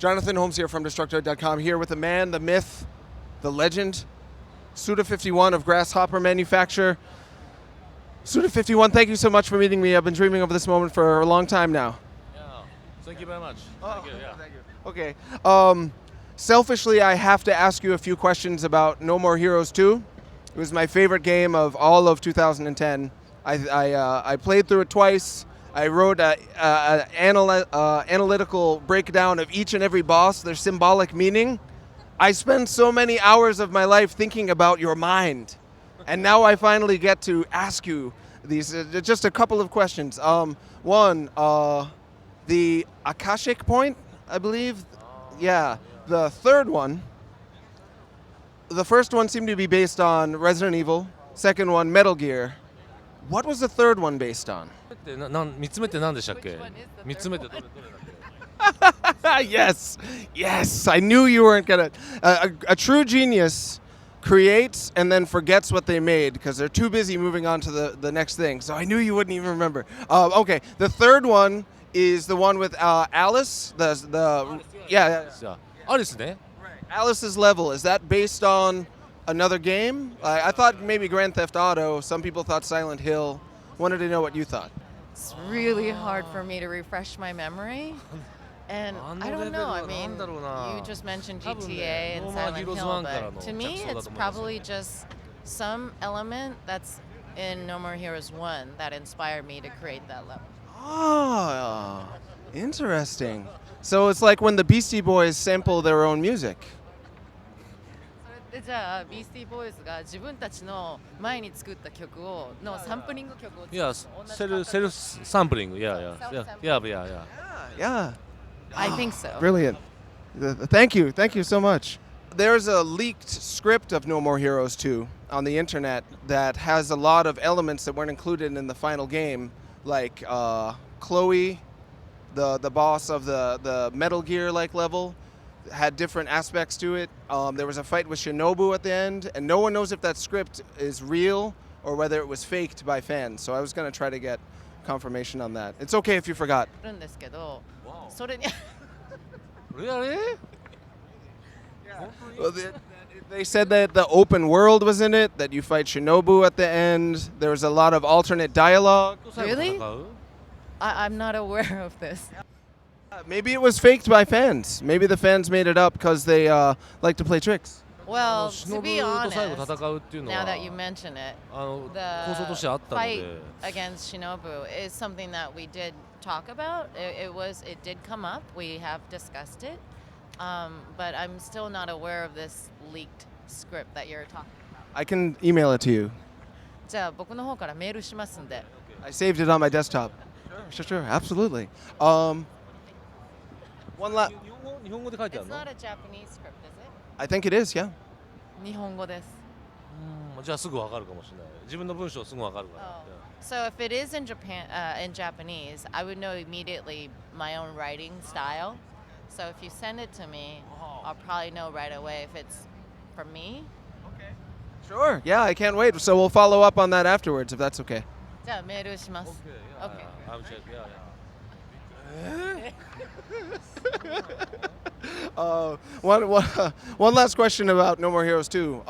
Jonathan Holmes here from Destructoid.com, here with the man, the myth, the legend, Suda 51 of Grasshopper Manufacture. Suda 51, thank you so much for meeting me. I've been dreaming of this moment for a long time now. Yeah, thank you very much. Thank you. Yeah. Thank you. Okay. Selfishly, I have to ask you a few questions about No More Heroes 2. It was my favorite game of all of 2010. I played through it twice. I wrote an analytical breakdown of each and every boss, their symbolic meaning. I spent so many hours of my life thinking about your mind. And now I finally get to ask you these, just a couple of questions. One, the Akashic point, I believe. Yeah. The third one, the first one seemed to be based on Resident Evil. Second one, Metal Gear. What was the third one based on? 3つ目って何でしたっけ？3つ目ってどれだっけ？ Yes, yes. I knew you weren't gonna. A true genius creates and then forgets what they made because they're too busy moving on to the next thing. So I knew you wouldn't even remember. Okay, the third one is the one with Alice. Yeah. Alice ね。 Alice's level, is that based on another game? I thought maybe Grand Theft Auto. Some people thought Silent Hill. Wanted to know what you thought. It's really hard for me to refresh my memory. And I don't know, I mean, you just mentioned GTA and Silent Hill, but to me it's probably just some element that's in No More Heroes 1 that inspired me to create that level. Oh, interesting. So it's like when the Beastie Boys sample their own music. じゃあビースティーボーイズが自分たちの前に作った曲のサンプリング曲を Yeah, self sampling. Yeah. Yeah. I think so. Brilliant. Thank you so much. There's a leaked script of No More Heroes 2 on the internet that has a lot of elements that weren't included in the final game, like Chloe, the boss of the Metal Gear-like level, had different aspects to it. There was a fight with Shinobu at the end, and no one knows if that script is real or whether it was faked by fans. So I was going to try to get confirmation on that. It's okay if you forgot. るんですけど、それに Really? Well, they said that the open world was in it, that you fight Shinobu at the end. There was a lot of alternate dialogue. Really? I'm not aware of this. Maybe it was faked by fans. Maybe the fans made it up because they like to play tricks. Well, to be 忍と honest, 最後戦うっていうの now は that you mention it, 構想としてあったの fight で。 against Shinobu is something that we did talk about. It did come up. We have discussed it, but I'm still not aware of this leaked script that you're talking about. I can email it to you. じゃあ僕の方からメールしますんで。 I saved it on my desktop. Sure, absolutely. One last. 日本語で書いてあ It's るの？ not a Japanese script, is it? I think it is, yeah. 日本語です。じゃあすぐわかるかもしれない。自分の文章すぐわかるから。 So if it is in Japanese, I would know immediately my own writing style. So if you send it to me, I'll probably know right away if it's from me. Sure. Yeah, I can't wait. So we'll follow up on that afterwards, if that's okay. じゃあメールします。Okay. I'm check. Yeah. One last question about No More Heroes 2.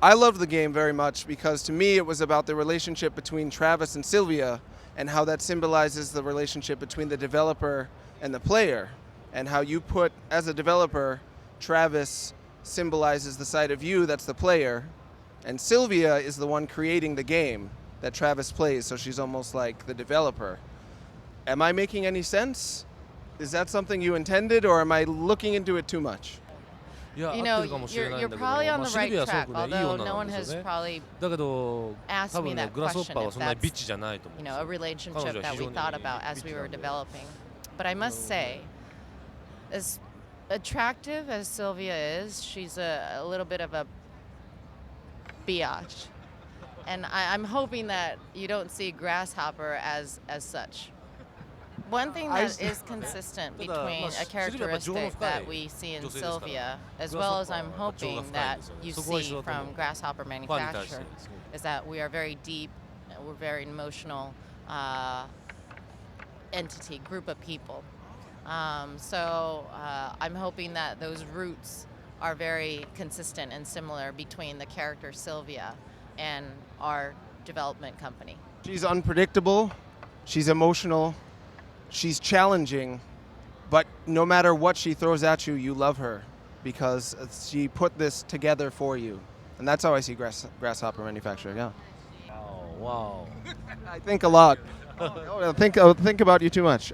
I loved the game very much because to me it was about the relationship between Travis and Sylvia and how that symbolizes the relationship between the developer and the player, and how you put, as a developer, Travis symbolizes the side of you that's the player, and Sylvia is the one creating the game that Travis plays, so she's almost like the developer. Am I making any sense? Is that something you intended, or am I looking into it too much? いや、 You 合っ know, てるかもしれない you're んだけど、probably on まあ the シル right ビアはす track, ごくねいい although 女 no なん one です has よね。 probably だけど asked 多 me 分ね that グラスホッ question パーは if そんなに that's, ビッチじゃないと思う you know, a relationship that we 彼女は非常に thought about as we were developing. But I must say, as attractive as Sylvia is, she's a little bit of a Bi-yotch. And I'm hoping that you don't see Grasshopper as such. One thing that is consistent between a characteristic that we see in Sylvia, as well as I'm hoping that you see from Grasshopper Manufacture, is that we are very deep, we're very emotional entity, group of people. I'm hoping that those roots are very consistent and similar between the character Sylvia and our development company. She's unpredictable, she's emotional, she's challenging, but no matter what she throws at you, you love her because she put this together for you. And that's how I see Grasshopper Manufacturer, yeah. Wow. I think a lot. I think about you too much.